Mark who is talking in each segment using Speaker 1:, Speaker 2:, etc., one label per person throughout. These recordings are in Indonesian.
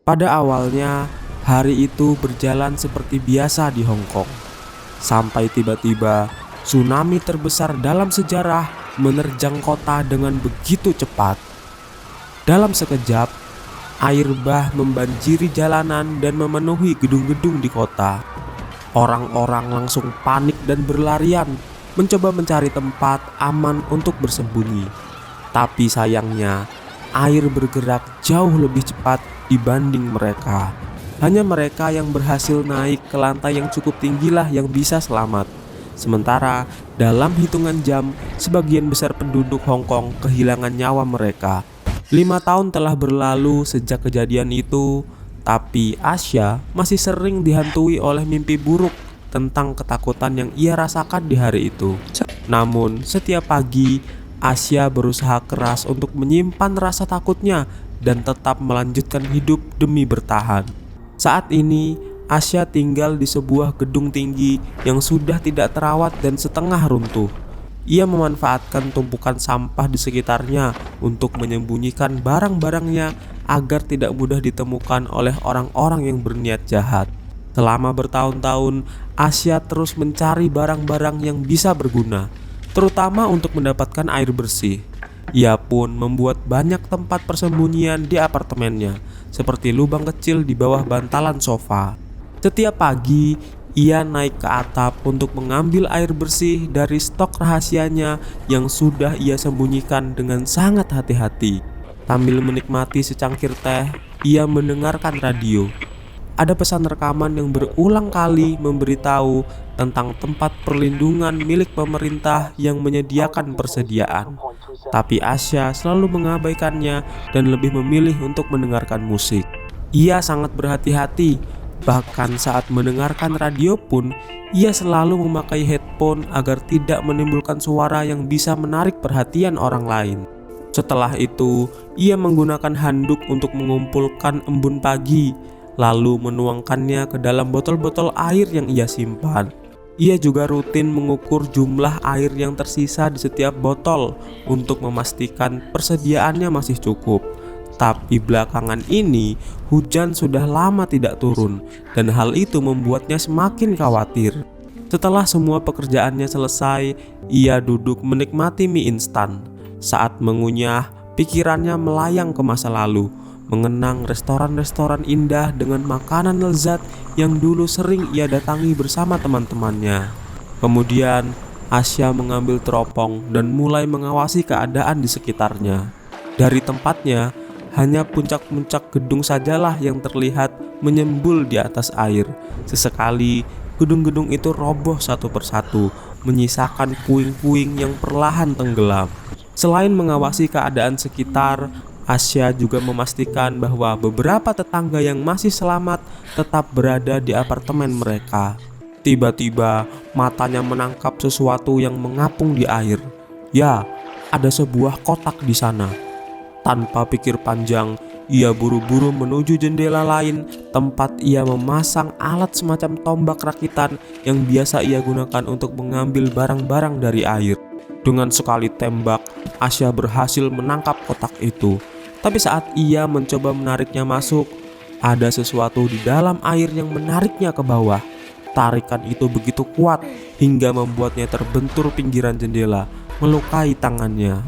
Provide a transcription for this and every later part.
Speaker 1: Pada awalnya, hari itu berjalan seperti biasa di Hong Kong. Sampai tiba-tiba, tsunami terbesar dalam sejarah menerjang kota dengan begitu cepat. Dalam sekejap, air bah membanjiri jalanan dan memenuhi gedung-gedung di kota. Orang-orang langsung panik dan berlarian, mencoba mencari tempat aman untuk bersembunyi. Tapi sayangnya, air bergerak jauh lebih cepat dibanding mereka. Hanya mereka yang berhasil naik ke lantai yang cukup tinggilah yang bisa selamat. Sementara dalam hitungan jam, sebagian besar penduduk Hong Kong kehilangan nyawa mereka. 5 tahun telah berlalu sejak kejadian itu, tapi Asya masih sering dihantui oleh mimpi buruk tentang ketakutan yang ia rasakan di hari itu. Namun setiap pagi, Asya berusaha keras untuk menyimpan rasa takutnya dan tetap melanjutkan hidup demi bertahan. Saat ini, Asya tinggal di sebuah gedung tinggi yang sudah tidak terawat dan setengah runtuh. Ia memanfaatkan tumpukan sampah di sekitarnya untuk menyembunyikan barang-barangnya agar tidak mudah ditemukan oleh orang-orang yang berniat jahat. Selama bertahun-tahun, Asya terus mencari barang-barang yang bisa berguna, terutama untuk mendapatkan air bersih. Ia pun membuat banyak tempat persembunyian di apartemennya, seperti lubang kecil di bawah bantalan sofa. Setiap pagi, ia naik ke atap untuk mengambil air bersih dari stok rahasianya yang sudah ia sembunyikan dengan sangat hati-hati. Sambil menikmati secangkir teh, ia mendengarkan radio. Ada pesan rekaman yang berulang kali memberitahu tentang tempat perlindungan milik pemerintah yang menyediakan persediaan. Tapi Asya selalu mengabaikannya dan lebih memilih untuk mendengarkan musik. Ia sangat berhati-hati, bahkan saat mendengarkan radio pun ia selalu memakai headphone agar tidak menimbulkan suara yang bisa menarik perhatian orang lain. Setelah itu, ia menggunakan handuk untuk mengumpulkan embun pagi, lalu menuangkannya ke dalam botol-botol air yang ia simpan. Ia juga rutin mengukur jumlah air yang tersisa di setiap botol untuk memastikan persediaannya masih cukup. Tapi belakangan ini hujan sudah lama tidak turun dan hal itu membuatnya semakin khawatir. Setelah semua pekerjaannya selesai, ia duduk menikmati mie instan. Saat mengunyah, pikirannya melayang ke masa lalu, mengenang restoran-restoran indah dengan makanan lezat yang dulu sering ia datangi bersama teman-temannya. Kemudian, Asya mengambil teropong dan mulai mengawasi keadaan di sekitarnya. Dari tempatnya, hanya puncak-puncak gedung sajalah yang terlihat menyembul di atas air. Sesekali, gedung-gedung itu roboh satu persatu, menyisakan puing-puing yang perlahan tenggelam. Selain mengawasi keadaan sekitar, Asya juga memastikan bahwa beberapa tetangga yang masih selamat tetap berada di apartemen mereka. Tiba-tiba matanya menangkap sesuatu yang mengapung di air. Ya, ada sebuah kotak di sana. Tanpa pikir panjang, ia buru-buru menuju jendela lain tempat ia memasang alat semacam tombak rakitan yang biasa ia gunakan untuk mengambil barang-barang dari air. Dengan sekali tembak, Asya berhasil menangkap kotak itu. Tapi saat ia mencoba menariknya masuk, ada sesuatu di dalam air yang menariknya ke bawah. Tarikan itu begitu kuat hingga membuatnya terbentur pinggiran jendela, melukai tangannya.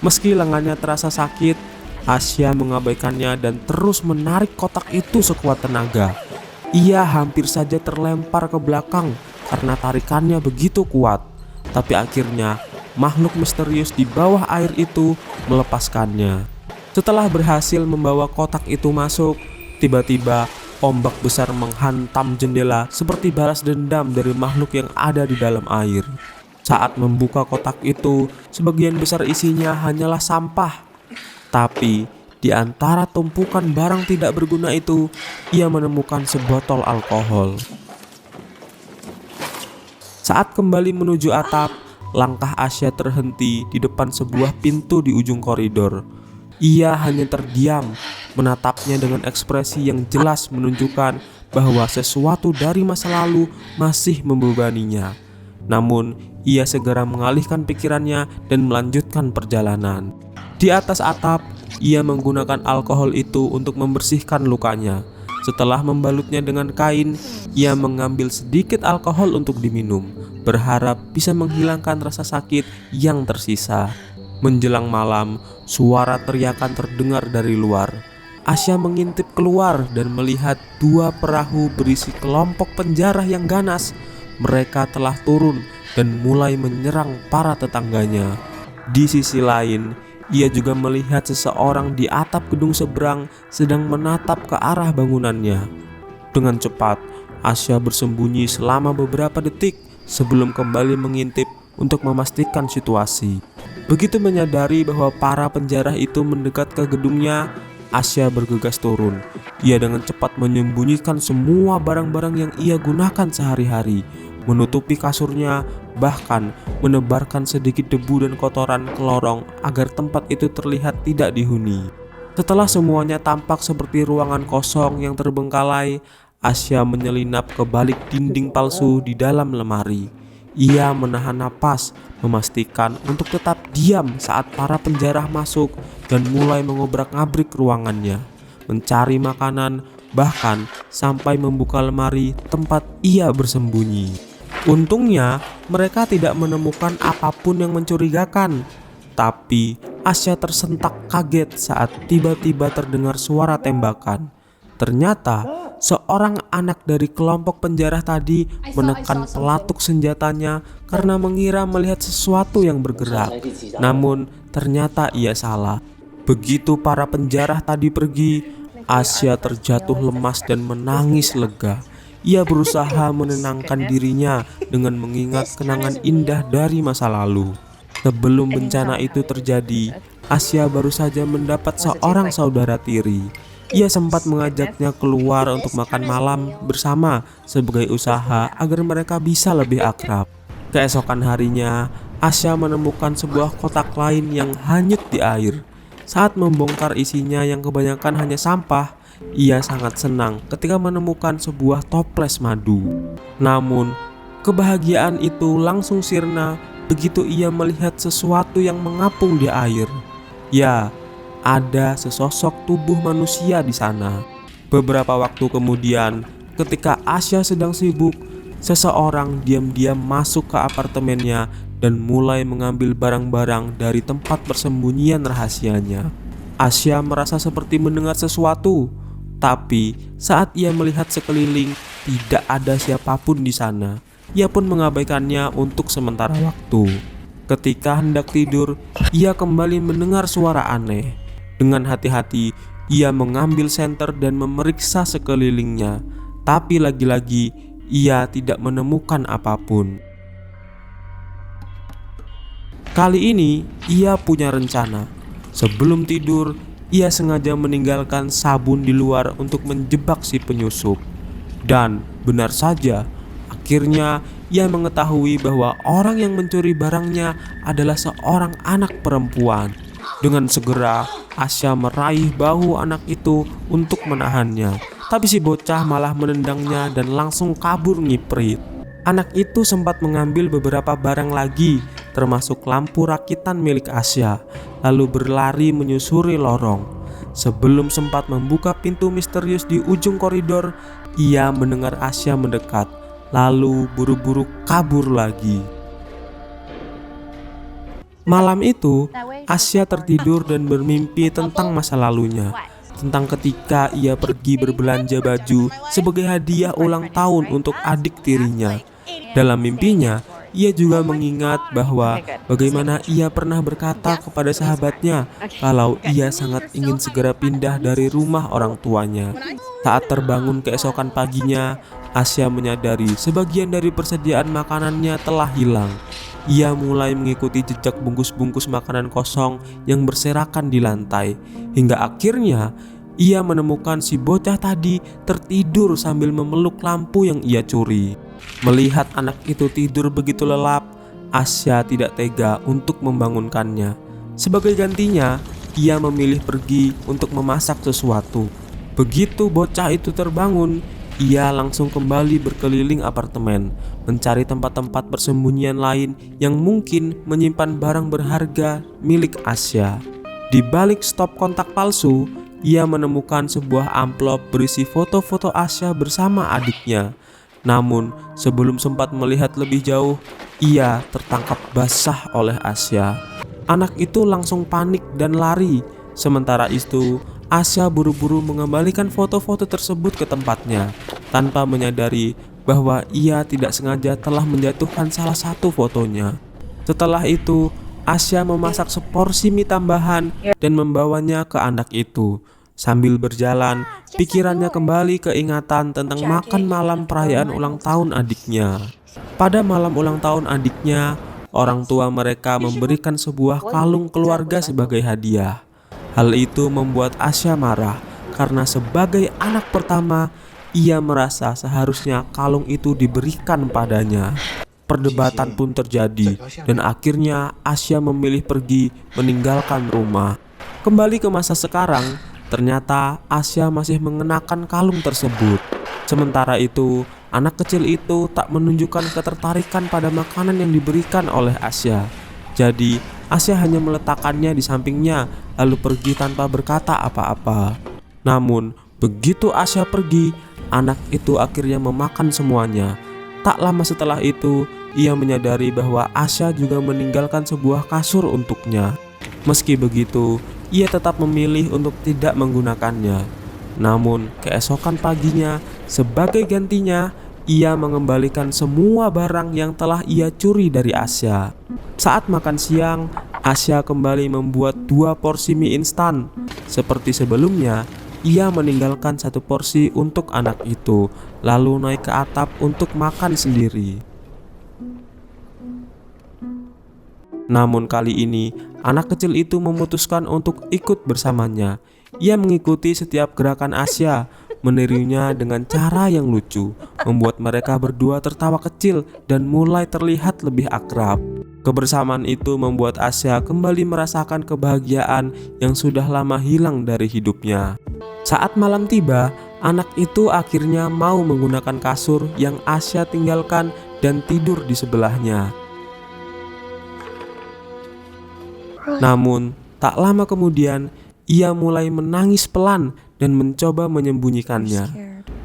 Speaker 1: Meski lengannya terasa sakit, Asya mengabaikannya dan terus menarik kotak itu sekuat tenaga. Ia hampir saja terlempar ke belakang karena tarikannya begitu kuat. Tapi akhirnya makhluk misterius di bawah air itu melepaskannya. Setelah berhasil membawa kotak itu masuk, tiba-tiba ombak besar menghantam jendela seperti balas dendam dari makhluk yang ada di dalam air. Saat membuka kotak itu, sebagian besar isinya hanyalah sampah. Tapi di antara tumpukan barang tidak berguna itu, ia menemukan sebotol alkohol. Saat kembali menuju atap, langkah Asya terhenti di depan sebuah pintu di ujung koridor. Ia hanya terdiam, menatapnya dengan ekspresi yang jelas menunjukkan bahwa sesuatu dari masa lalu masih membebaninya. Namun, ia segera mengalihkan pikirannya dan melanjutkan perjalanan. Di atas atap, ia menggunakan alkohol itu untuk membersihkan lukanya. Setelah membalutnya dengan kain, ia mengambil sedikit alkohol untuk diminum, berharap bisa menghilangkan rasa sakit yang tersisa. Menjelang malam, suara teriakan terdengar dari luar. Asya mengintip keluar dan melihat dua perahu berisi kelompok penjara yang ganas. Mereka telah turun dan mulai menyerang para tetangganya. Di sisi lain, ia juga melihat seseorang di atap gedung seberang sedang menatap ke arah bangunannya. Dengan cepat, Asya bersembunyi selama beberapa detik sebelum kembali mengintip untuk memastikan situasi. Begitu menyadari bahwa para penjara itu mendekat ke gedungnya, Asya bergegas turun. Ia dengan cepat menyembunyikan semua barang-barang yang ia gunakan sehari-hari, menutupi kasurnya, bahkan menebarkan sedikit debu dan kotoran ke lorong agar tempat itu terlihat tidak dihuni. Setelah semuanya tampak seperti ruangan kosong yang terbengkalai, Asya menyelinap ke balik dinding palsu di dalam lemari. Ia menahan napas, memastikan untuk tetap diam saat para penjara masuk dan mulai mengobrak-ngabrik ruangannya, mencari makanan, bahkan sampai membuka lemari tempat ia bersembunyi. Untungnya, mereka tidak menemukan apapun yang mencurigakan. Tapi, Asya tersentak kaget saat tiba-tiba terdengar suara tembakan. Ternyata, seorang anak dari kelompok penjara tadi menekan pelatuk senjatanya karena mengira melihat sesuatu yang bergerak. Namun, ternyata ia salah. Begitu para penjara tadi pergi, Asya terjatuh lemas dan menangis lega. Ia berusaha menenangkan dirinya dengan mengingat kenangan indah dari masa lalu. Sebelum bencana itu terjadi, Asya baru saja mendapat seorang saudara tiri. Ia sempat mengajaknya keluar untuk makan malam bersama sebagai usaha agar mereka bisa lebih akrab. Keesokan harinya, Asya menemukan sebuah kotak lain yang hanyut di air. Saat membongkar isinya yang kebanyakan hanya sampah, ia sangat senang ketika menemukan sebuah toples madu. Namun, kebahagiaan itu langsung sirna begitu ia melihat sesuatu yang mengapung di air. Ya, ada sesosok tubuh manusia di sana. Beberapa waktu kemudian, ketika Asya sedang sibuk, seseorang diam-diam masuk ke apartemennya dan mulai mengambil barang-barang dari tempat persembunyian rahasianya. Asya merasa seperti mendengar sesuatu, tapi saat ia melihat sekeliling, tidak ada siapapun di sana. Ia pun mengabaikannya untuk sementara waktu. Ketika hendak tidur, ia kembali mendengar suara aneh. Dengan hati-hati, ia mengambil senter dan memeriksa sekelilingnya. Tapi lagi-lagi, ia tidak menemukan apapun. Kali ini, ia punya rencana. Sebelum tidur, ia sengaja meninggalkan sabun di luar untuk menjebak si penyusup. Dan benar saja, akhirnya ia mengetahui bahwa orang yang mencuri barangnya adalah seorang anak perempuan. Dengan segera, Asya meraih bahu anak itu untuk menahannya. Tapi si bocah malah menendangnya dan langsung kabur ngiprit. Anak itu sempat mengambil beberapa barang lagi, termasuk lampu rakitan milik Asya, lalu berlari menyusuri lorong. Sebelum sempat membuka pintu misterius di ujung koridor, ia mendengar Asya mendekat, lalu buru-buru kabur lagi. Malam itu, Asya tertidur dan bermimpi tentang masa lalunya, tentang ketika ia pergi berbelanja baju sebagai hadiah ulang tahun untuk adik tirinya. Dalam mimpinya, ia juga mengingat bahwa bagaimana ia pernah berkata kepada sahabatnya kalau ia sangat ingin segera pindah dari rumah orang tuanya. Saat terbangun keesokan paginya, Asya menyadari sebagian dari persediaan makanannya telah hilang. Ia mulai mengikuti jejak bungkus-bungkus makanan kosong yang berserakan di lantai, hingga akhirnya ia menemukan si bocah tadi tertidur sambil memeluk lampu yang ia curi. Melihat anak itu tidur begitu lelap, Asya tidak tega untuk membangunkannya. Sebagai gantinya, ia memilih pergi untuk memasak sesuatu. Begitu bocah itu terbangun, ia langsung kembali berkeliling apartemen, mencari tempat-tempat persembunyian lain yang mungkin menyimpan barang berharga milik Asya. Di balik stop kontak palsu, ia menemukan sebuah amplop berisi foto-foto Asya bersama adiknya. Namun, sebelum sempat melihat lebih jauh, ia tertangkap basah oleh Asya. Anak itu langsung panik dan lari. Sementara itu, Asya buru-buru mengembalikan foto-foto tersebut ke tempatnya, tanpa menyadari bahwa ia tidak sengaja telah menjatuhkan salah satu fotonya. Setelah itu, Asya memasak seporsi mie tambahan dan membawanya ke anak itu. Sambil berjalan, pikirannya kembali keingatan tentang makan malam perayaan ulang tahun adiknya. Pada malam ulang tahun adiknya, orang tua mereka memberikan sebuah kalung keluarga sebagai hadiah. Hal itu membuat Asya marah karena sebagai anak pertama, ia merasa seharusnya kalung itu diberikan padanya. Perdebatan pun terjadi dan akhirnya Asya memilih pergi meninggalkan rumah. Kembali ke masa sekarang, ternyata Asya masih mengenakan kalung tersebut. Sementara itu, anak kecil itu tak menunjukkan ketertarikan pada makanan yang diberikan oleh Asya. Jadi, Asya hanya meletakkannya di sampingnya lalu pergi tanpa berkata apa-apa. Namun, begitu Asya pergi, anak itu akhirnya memakan semuanya. Tak lama setelah itu, ia menyadari bahwa Asya juga meninggalkan sebuah kasur untuknya. Meski begitu, ia tetap memilih untuk tidak menggunakannya. Namun, keesokan paginya, sebagai gantinya, ia mengembalikan semua barang yang telah ia curi dari Asya. Saat makan siang, Asya kembali membuat 2 porsi mie instan. Seperti sebelumnya, ia meninggalkan 1 porsi untuk anak itu, lalu naik ke atap untuk makan sendiri. Namun kali ini, anak kecil itu memutuskan untuk ikut bersamanya. Ia mengikuti setiap gerakan Asya, menirunya dengan cara yang lucu, membuat mereka berdua tertawa kecil dan mulai terlihat lebih akrab. Kebersamaan itu membuat Asya kembali merasakan kebahagiaan yang sudah lama hilang dari hidupnya. Saat malam tiba, anak itu akhirnya mau menggunakan kasur yang Asya tinggalkan dan tidur di sebelahnya. Namun, tak lama kemudian, ia mulai menangis pelan dan mencoba menyembunyikannya.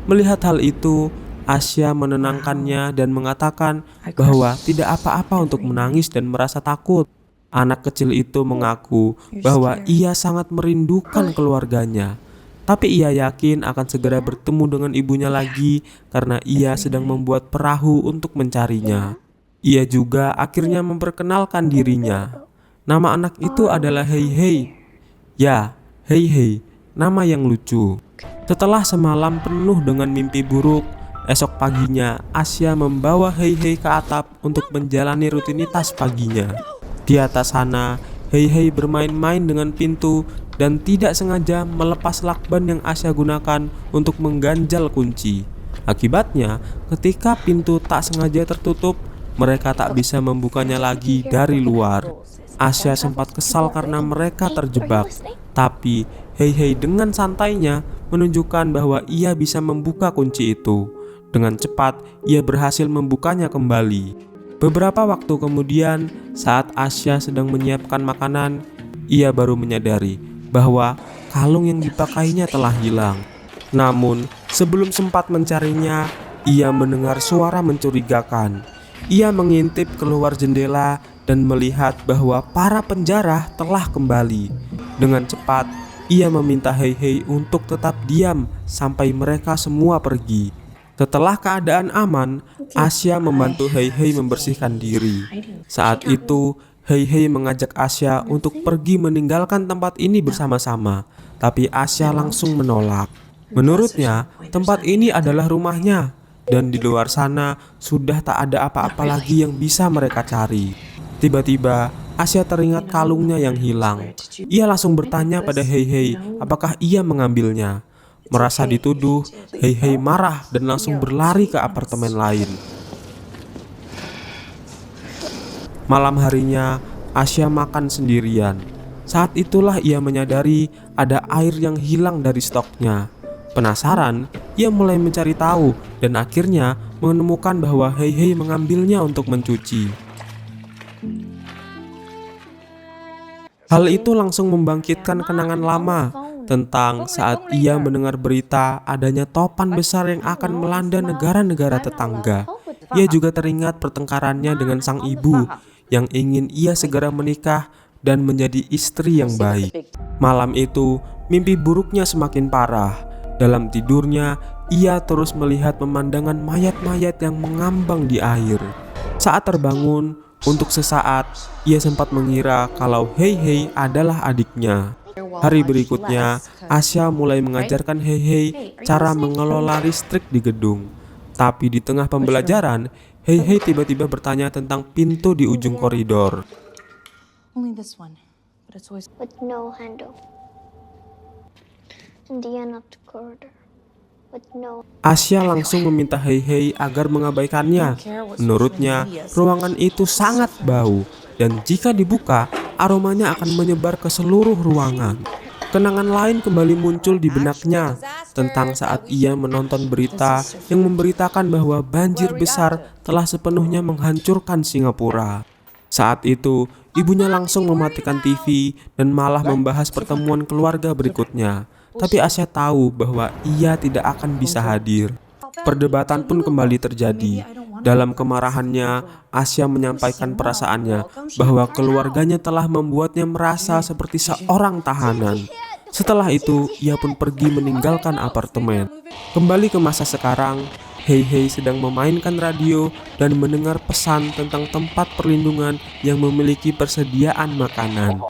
Speaker 1: Melihat hal itu, Asya menenangkannya dan mengatakan bahwa tidak apa-apa untuk menangis dan merasa takut. Anak kecil itu mengaku bahwa ia sangat merindukan keluarganya, tapi ia yakin akan segera bertemu dengan ibunya lagi karena ia sedang membuat perahu untuk mencarinya. Ia juga akhirnya memperkenalkan dirinya. Nama anak itu adalah Hei Hei. Ya, Hei Hei, nama yang lucu. Setelah semalam penuh dengan mimpi buruk, esok paginya Asya membawa Hei Hei ke atap untuk menjalani rutinitas paginya. Di atas sana, Hei Hei bermain-main dengan pintu dan tidak sengaja melepas lakban yang Asya gunakan untuk mengganjal kunci. Akibatnya, ketika pintu tak sengaja tertutup, mereka tak bisa membukanya lagi dari luar. Asya sempat kesal karena mereka terjebak, tapi Hei Hei dengan santainya menunjukkan bahwa ia bisa membuka kunci itu. Dengan cepat, ia berhasil membukanya kembali. Beberapa waktu kemudian, saat Asya sedang menyiapkan makanan, ia baru menyadari bahwa kalung yang dipakainya telah hilang. Namun, sebelum sempat mencarinya, ia mendengar suara mencurigakan. Ia mengintip keluar jendela dan melihat bahwa para penjara telah kembali. Dengan cepat, ia meminta Hei Hei untuk tetap diam sampai mereka semua pergi. Setelah keadaan aman, Asya membantu Hei Hei membersihkan diri. Saat itu, Hei Hei mengajak Asya untuk pergi meninggalkan tempat ini bersama-sama, tapi Asya langsung menolak. Menurutnya, tempat ini adalah rumahnya, dan di luar sana sudah tak ada apa-apa lagi yang bisa mereka cari. Tiba-tiba, Asya teringat kalungnya yang hilang. Ia langsung bertanya pada Hei Hei apakah ia mengambilnya. Merasa dituduh, Hei Hei marah dan langsung berlari ke apartemen lain. Malam harinya, Asya makan sendirian. Saat itulah ia menyadari ada air yang hilang dari stoknya. Penasaran, ia mulai mencari tahu dan akhirnya menemukan bahwa Hei Hei mengambilnya untuk mencuci. Hal itu langsung membangkitkan kenangan lama tentang saat ia mendengar berita adanya topan besar yang akan melanda negara-negara tetangga. Ia juga teringat pertengkarannya dengan sang ibu yang ingin ia segera menikah dan menjadi istri yang baik. Malam itu, mimpi buruknya semakin parah. Dalam tidurnya, ia terus melihat pemandangan mayat-mayat yang mengambang di air. Saat terbangun, untuk sesaat, ia sempat mengira kalau Hei Hei adalah adiknya. Hari berikutnya, Asya mulai mengajarkan Hei Hei cara mengelola listrik di gedung. Tapi di tengah pembelajaran, Hei Hei tiba-tiba bertanya tentang pintu di ujung koridor.
Speaker 2: With no handle. In the end of the corridor. With no.
Speaker 1: Asya langsung meminta Hei Hei agar mengabaikannya. Menurutnya, ruangan itu sangat bau dan jika dibuka, aromanya akan menyebar ke seluruh ruangan. Kenangan lain kembali muncul di benaknya tentang saat ia menonton berita yang memberitakan bahwa banjir besar telah sepenuhnya menghancurkan Singapura. Saat itu, ibunya langsung mematikan TV dan malah membahas pertemuan keluarga berikutnya. Tapi Asya tahu bahwa ia tidak akan bisa hadir. Perdebatan pun kembali terjadi. Dalam kemarahannya, Asya menyampaikan perasaannya bahwa keluarganya telah membuatnya merasa seperti seorang tahanan. Setelah itu, ia pun pergi meninggalkan apartemen. Kembali ke masa sekarang, Hei Hei sedang memainkan radio dan mendengar pesan tentang tempat perlindungan yang memiliki persediaan makanan.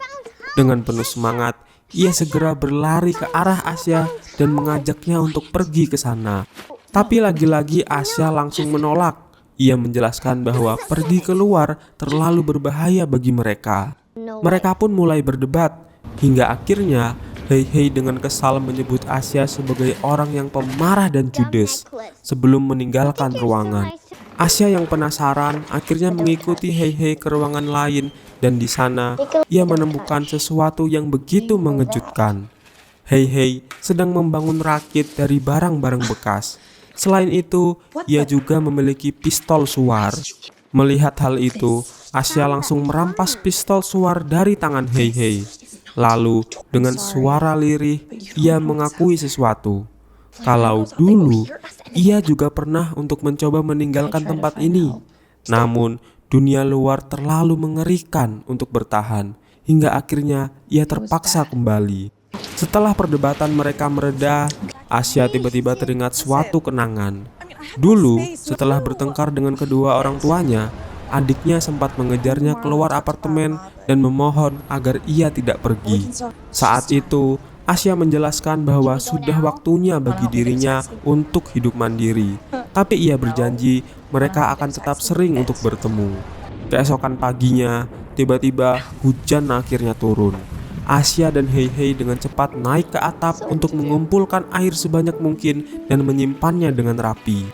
Speaker 1: Dengan penuh semangat, ia segera berlari ke arah Asya dan mengajaknya untuk pergi ke sana. Tapi lagi-lagi Asya langsung menolak. Ia menjelaskan bahwa pergi keluar terlalu berbahaya bagi mereka. Mereka pun mulai berdebat, hingga akhirnya Hei Hei dengan kesal menyebut Asya sebagai orang yang pemarah dan judes sebelum meninggalkan ruangan. Asya yang penasaran akhirnya mengikuti Hei Hei ke ruangan lain dan di sana ia menemukan sesuatu yang begitu mengejutkan. Hei Hei sedang membangun rakit dari barang-barang bekas. Selain itu, ia juga memiliki pistol suar. Melihat hal itu, Asya langsung merampas pistol suar dari tangan Hei Hei. Lalu dengan suara lirih ia mengakui sesuatu. Kalau dulu ia juga pernah untuk mencoba meninggalkan tempat ini. Namun dunia luar terlalu mengerikan untuk bertahan hingga akhirnya ia terpaksa kembali. Setelah perdebatan mereka mereda, Asya tiba-tiba teringat suatu kenangan. Dulu setelah bertengkar dengan kedua orang tuanya, adiknya sempat mengejarnya keluar apartemen dan memohon agar ia tidak pergi. Saat itu, Asya menjelaskan bahwa sudah waktunya bagi dirinya untuk hidup mandiri. Tapi ia berjanji mereka akan tetap sering untuk bertemu. Keesokan paginya, tiba-tiba hujan akhirnya turun. Asya dan Hei Hei dengan cepat naik ke atap untuk mengumpulkan air sebanyak mungkin dan menyimpannya dengan rapi.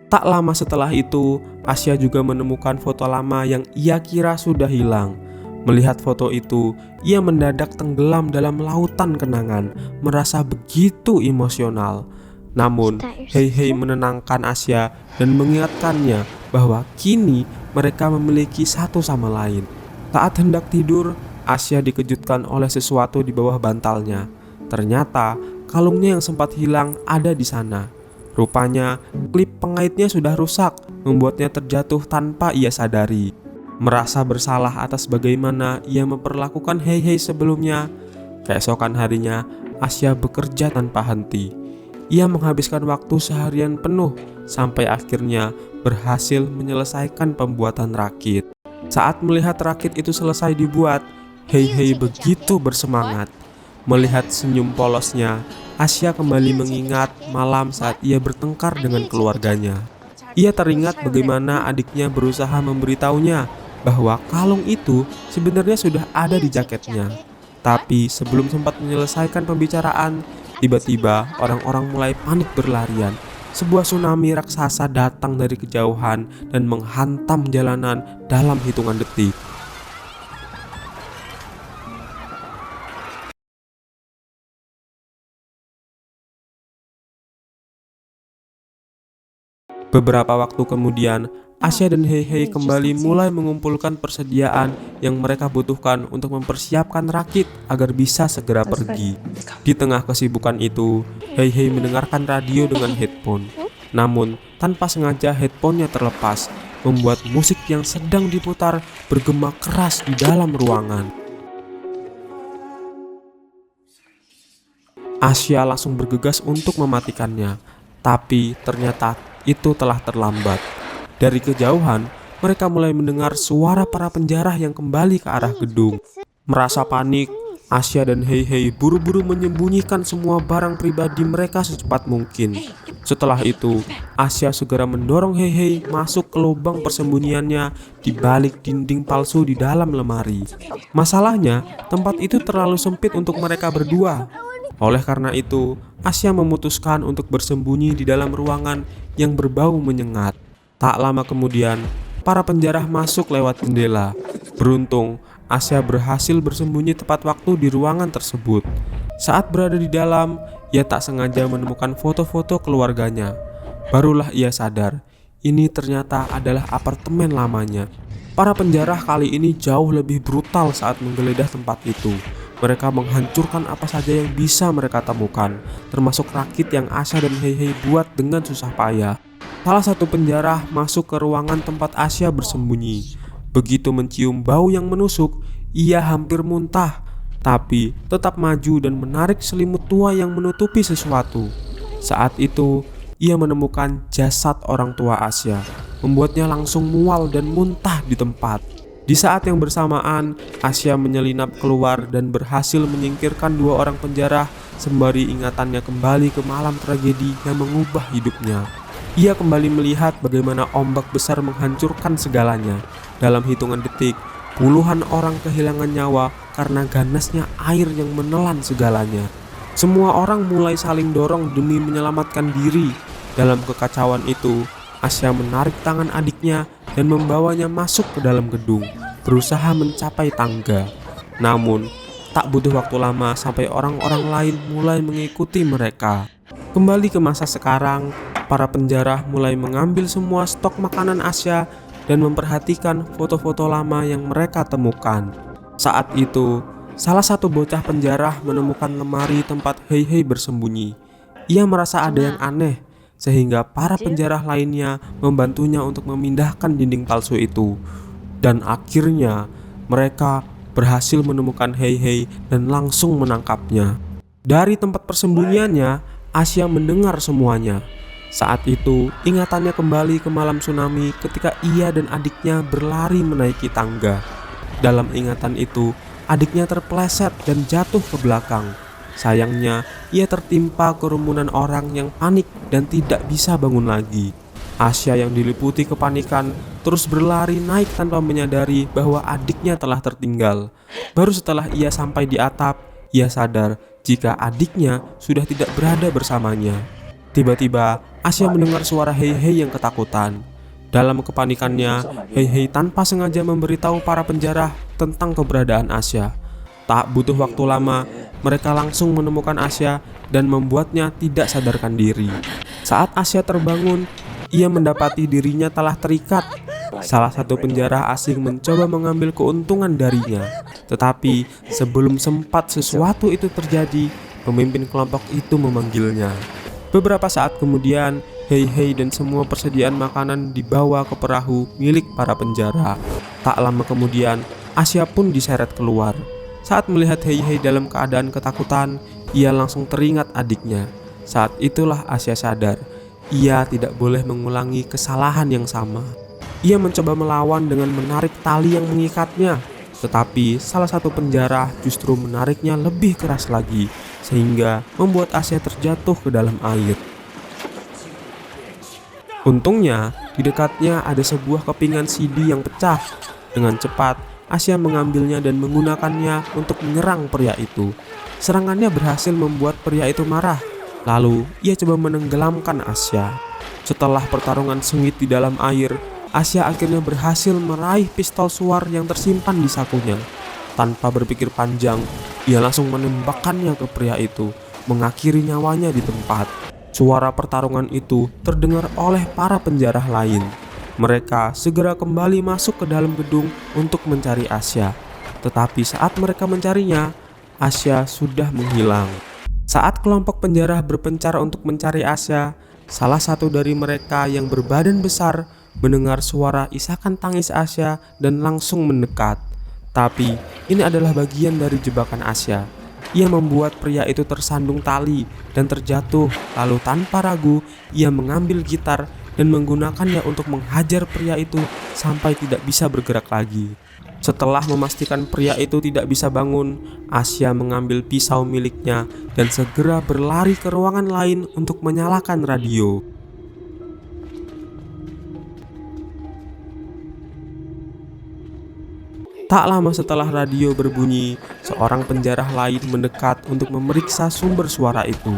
Speaker 1: Tak lama setelah itu, Asya juga menemukan foto lama yang ia kira sudah hilang. Melihat foto itu, ia mendadak tenggelam dalam lautan kenangan, merasa begitu emosional. Namun, Hei Hei menenangkan Asya dan mengingatkannya bahwa kini mereka memiliki satu sama lain. Saat hendak tidur, Asya dikejutkan oleh sesuatu di bawah bantalnya. Ternyata, kalungnya yang sempat hilang ada di sana. Rupanya, klip pengaitnya sudah rusak, membuatnya terjatuh tanpa ia sadari. Merasa bersalah atas bagaimana ia memperlakukan Hei Hei sebelumnya, keesokan harinya, Asya bekerja tanpa henti. Ia menghabiskan waktu seharian penuh, sampai akhirnya berhasil menyelesaikan pembuatan rakit. Saat melihat rakit itu selesai dibuat, Hei Hei begitu bersemangat. Melihat senyum polosnya, Asya kembali mengingat malam saat ia bertengkar dengan keluarganya. Ia teringat bagaimana adiknya berusaha memberitahunya bahwa kalung itu sebenarnya sudah ada di jaketnya. Tapi sebelum sempat menyelesaikan pembicaraan, tiba-tiba orang-orang mulai panik berlarian. Sebuah tsunami raksasa datang dari kejauhan dan menghantam jalanan dalam hitungan detik. Beberapa waktu kemudian, Asya dan Hei Hei kembali mulai mengumpulkan persediaan yang mereka butuhkan untuk mempersiapkan rakit agar bisa segera pergi. Di tengah kesibukan itu, Hei Hei mendengarkan radio dengan headphone. Namun, tanpa sengaja headphone-nya terlepas, membuat musik yang sedang diputar bergema keras di dalam ruangan. Asya langsung bergegas untuk mematikannya, tapi ternyata itu telah terlambat. Dari kejauhan, mereka mulai mendengar suara para penjara yang kembali ke arah gedung. Merasa panik, Asya dan Hei Hei buru-buru menyembunyikan semua barang pribadi mereka secepat mungkin. Setelah itu, Asya segera mendorong Hei Hei masuk ke lubang persembunyiannya di balik dinding palsu di dalam lemari. Masalahnya, tempat itu terlalu sempit untuk mereka berdua. Oleh karena itu, Asya memutuskan untuk bersembunyi di dalam ruangan yang berbau menyengat. Tak lama kemudian, para penjara masuk lewat jendela. Beruntung, Asya berhasil bersembunyi tepat waktu di ruangan tersebut. Saat berada di dalam, ia tak sengaja menemukan foto-foto keluarganya. Barulah ia sadar, ini ternyata adalah apartemen lamanya. Para penjara kali ini jauh lebih brutal saat menggeledah tempat itu. Mereka menghancurkan apa saja yang bisa mereka temukan, termasuk rakit yang Asya dan Hei Hei buat dengan susah payah. Salah satu penjara masuk ke ruangan tempat Asya bersembunyi. Begitu mencium bau yang menusuk, ia hampir muntah, tapi tetap maju dan menarik selimut tua yang menutupi sesuatu. Saat itu, ia menemukan jasad orang tua Asya, membuatnya langsung mual dan muntah di tempat. Di saat yang bersamaan, Asya menyelinap keluar dan berhasil menyingkirkan dua orang penjara sembari ingatannya kembali ke malam tragedi yang mengubah hidupnya. Ia kembali melihat bagaimana ombak besar menghancurkan segalanya. Dalam hitungan detik, puluhan orang kehilangan nyawa karena ganasnya air yang menelan segalanya. Semua orang mulai saling dorong demi menyelamatkan diri. Dalam kekacauan itu, Asya menarik tangan adiknya dan membawanya masuk ke dalam gedung, berusaha mencapai tangga. Namun, tak butuh waktu lama sampai orang-orang lain mulai mengikuti mereka. Kembali ke masa sekarang, para penjara mulai mengambil semua stok makanan Asya dan memperhatikan foto-foto lama yang mereka temukan. Saat itu, salah satu bocah penjara menemukan lemari tempat Hei Hei bersembunyi. Ia merasa ada yang aneh, sehingga para penjara lainnya membantunya untuk memindahkan dinding palsu itu. Dan akhirnya mereka berhasil menemukan Hei Hei dan langsung menangkapnya. Dari tempat persembunyiannya, Asya mendengar semuanya. Saat itu, ingatannya kembali ke malam tsunami ketika ia dan adiknya berlari menaiki tangga. Dalam ingatan itu, adiknya terpeleset dan jatuh ke belakang. Sayangnya, ia tertimpa kerumunan orang yang panik dan tidak bisa bangun lagi. Asya yang diliputi kepanikan terus berlari naik tanpa menyadari bahwa adiknya telah tertinggal. Baru setelah ia sampai di atap, ia sadar jika adiknya sudah tidak berada bersamanya. Tiba-tiba, Asya mendengar suara Hei Hei yang ketakutan. Dalam kepanikannya, Hei Hei tanpa sengaja memberitahu para penjara tentang keberadaan Asya. Tak butuh waktu lama, mereka langsung menemukan Asya dan membuatnya tidak sadarkan diri. Saat Asya terbangun, ia mendapati dirinya telah terikat. Salah satu penjara asing mencoba mengambil keuntungan darinya. Tetapi sebelum sempat sesuatu itu terjadi, pemimpin kelompok itu memanggilnya. Beberapa saat kemudian, Hei Hei dan semua persediaan makanan dibawa ke perahu milik para penjara. Tak lama kemudian, Asya pun diseret keluar. Saat melihat Hei Hei dalam keadaan ketakutan, ia langsung teringat adiknya. Saat itulah Asya sadar, ia tidak boleh mengulangi kesalahan yang sama. Ia mencoba melawan dengan menarik tali yang mengikatnya, tetapi salah satu penjara justru menariknya lebih keras lagi, sehingga membuat Asya terjatuh ke dalam air. Untungnya, di dekatnya ada sebuah kepingan CD yang pecah. Dengan cepat, Asya mengambilnya dan menggunakannya untuk menyerang pria itu. Serangannya berhasil membuat pria itu marah. Lalu, ia coba menenggelamkan Asya. Setelah pertarungan sengit di dalam air, Asya akhirnya berhasil meraih pistol suar yang tersimpan di sakunya. Tanpa berpikir panjang, ia langsung menembakkannya ke pria itu, mengakhiri nyawanya di tempat. Suara pertarungan itu terdengar oleh para penjara lain. Mereka segera kembali masuk ke dalam gedung untuk mencari Asya. Tetapi saat mereka mencarinya, Asya sudah menghilang. Saat kelompok penjara berpencar untuk mencari Asya, salah satu dari mereka yang berbadan besar mendengar suara isakan tangis Asya dan langsung mendekat. Tapi ini adalah bagian dari jebakan Asya. Ia membuat pria itu tersandung tali dan terjatuh, lalu tanpa ragu ia mengambil gitar dan menggunakannya untuk menghajar pria itu sampai tidak bisa bergerak lagi. Setelah memastikan pria itu tidak bisa bangun, Asya mengambil pisau miliknya dan segera berlari ke ruangan lain untuk menyalakan radio. Tak lama setelah radio berbunyi, seorang penjara lain mendekat untuk memeriksa sumber suara itu.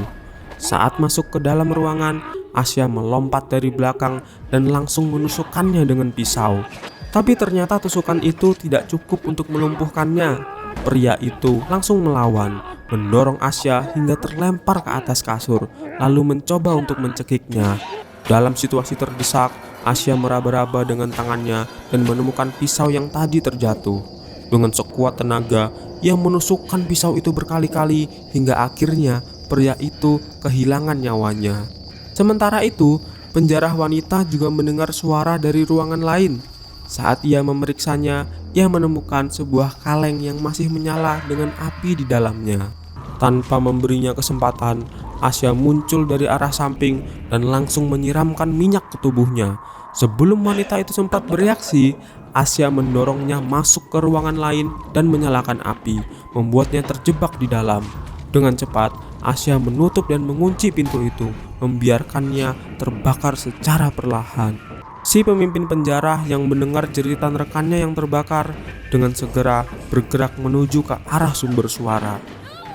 Speaker 1: Saat masuk ke dalam ruangan, Asya melompat dari belakang dan langsung menusukkannya dengan pisau. Tapi ternyata tusukan itu tidak cukup untuk melumpuhkannya. Pria itu langsung melawan, mendorong Asya hingga terlempar ke atas kasur, lalu mencoba untuk mencekiknya. Dalam situasi terdesak, Asya meraba-raba dengan tangannya dan menemukan pisau yang tadi terjatuh. Dengan sekuat tenaga, ia menusukkan pisau itu berkali-kali hingga akhirnya pria itu kehilangan nyawanya. Sementara itu, penjara wanita juga mendengar suara dari ruangan lain. Saat ia memeriksanya, ia menemukan sebuah kaleng yang masih menyala dengan api di dalamnya. Tanpa memberinya kesempatan, Asya muncul dari arah samping dan langsung menyiramkan minyak ke tubuhnya. Sebelum wanita itu sempat bereaksi, Asya mendorongnya masuk ke ruangan lain dan menyalakan api, membuatnya terjebak di dalam. Dengan cepat, Asya menutup dan mengunci pintu itu, membiarkannya terbakar secara perlahan. Si pemimpin penjara yang mendengar jeritan rekannya yang terbakar dengan segera bergerak menuju ke arah sumber suara.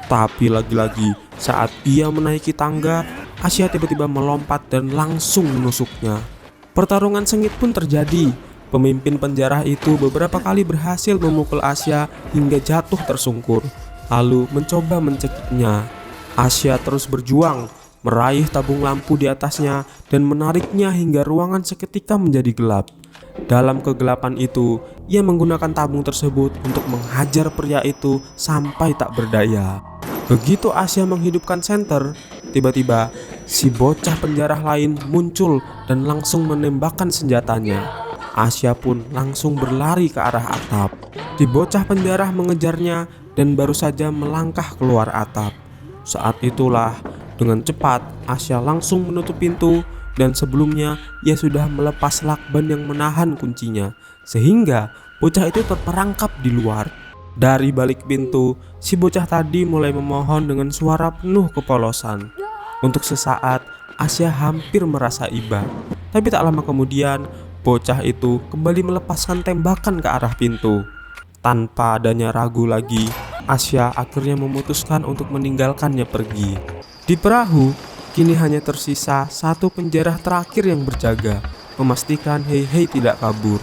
Speaker 1: Tapi lagi-lagi saat ia menaiki tangga, Asya tiba-tiba melompat dan langsung menusuknya. Pertarungan sengit pun terjadi. Pemimpin penjara itu beberapa kali berhasil memukul Asya hingga jatuh tersungkur, lalu mencoba mencekiknya. Asya terus berjuang, meraih tabung lampu di atasnya dan menariknya hingga ruangan seketika menjadi gelap. Dalam kegelapan itu, ia menggunakan tabung tersebut untuk menghajar pria itu sampai tak berdaya. Begitu Asya menghidupkan senter, tiba-tiba si bocah penjara lain muncul dan langsung menembakkan senjatanya. Asya pun langsung berlari ke arah atap. Si bocah penjara mengejarnya dan baru saja melangkah keluar atap. Saat itulah, dengan cepat Asya langsung menutup pintu dan sebelumnya ia sudah melepas lakban yang menahan kuncinya, sehingga bocah itu terperangkap di luar. Dari balik pintu, si bocah tadi mulai memohon dengan suara penuh kepolosan. Untuk sesaat, Asya hampir merasa iba. Tapi tak lama kemudian, bocah itu kembali melepaskan tembakan ke arah pintu. Tanpa adanya ragu lagi, Asya akhirnya memutuskan untuk meninggalkannya pergi. Di perahu, kini hanya tersisa satu penjara terakhir yang berjaga, memastikan Hei-Hei tidak kabur.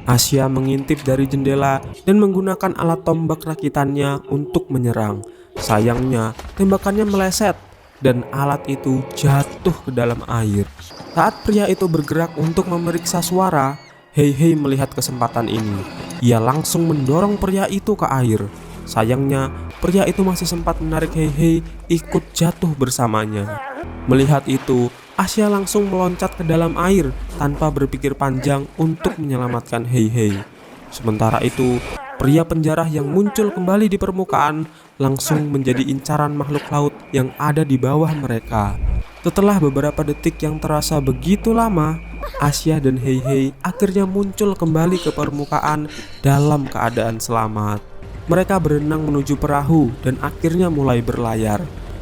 Speaker 1: Asya mengintip dari jendela dan menggunakan alat tombak rakitannya untuk menyerang. Sayangnya, tembakannya meleset dan alat itu jatuh ke dalam air. Saat pria itu bergerak untuk memeriksa suara, Hei-Hei melihat kesempatan ini. Ia langsung mendorong pria itu ke air. Sayangnya, pria itu masih sempat menarik Hei-Hei ikut jatuh bersamanya. Melihat itu, Asya langsung meloncat ke dalam air tanpa berpikir panjang untuk menyelamatkan Hei-Hei. Sementara itu, pria penjara yang muncul kembali di permukaan langsung menjadi incaran makhluk laut yang ada di bawah mereka. Setelah beberapa detik yang terasa begitu lama, Asya dan Hei-Hei akhirnya muncul kembali ke permukaan dalam keadaan selamat. Mereka berenang menuju perahu dan akhirnya mulai berlayar.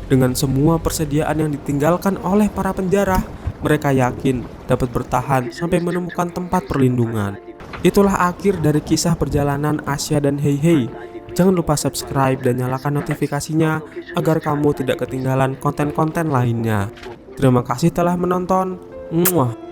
Speaker 1: Dengan semua persediaan yang ditinggalkan oleh para penjara, mereka yakin dapat bertahan sampai menemukan tempat perlindungan. Itulah akhir dari kisah perjalanan Asya dan Hei-Hei. Jangan lupa subscribe dan nyalakan notifikasinya agar kamu tidak ketinggalan konten-konten lainnya. Terima kasih telah menonton. Muah.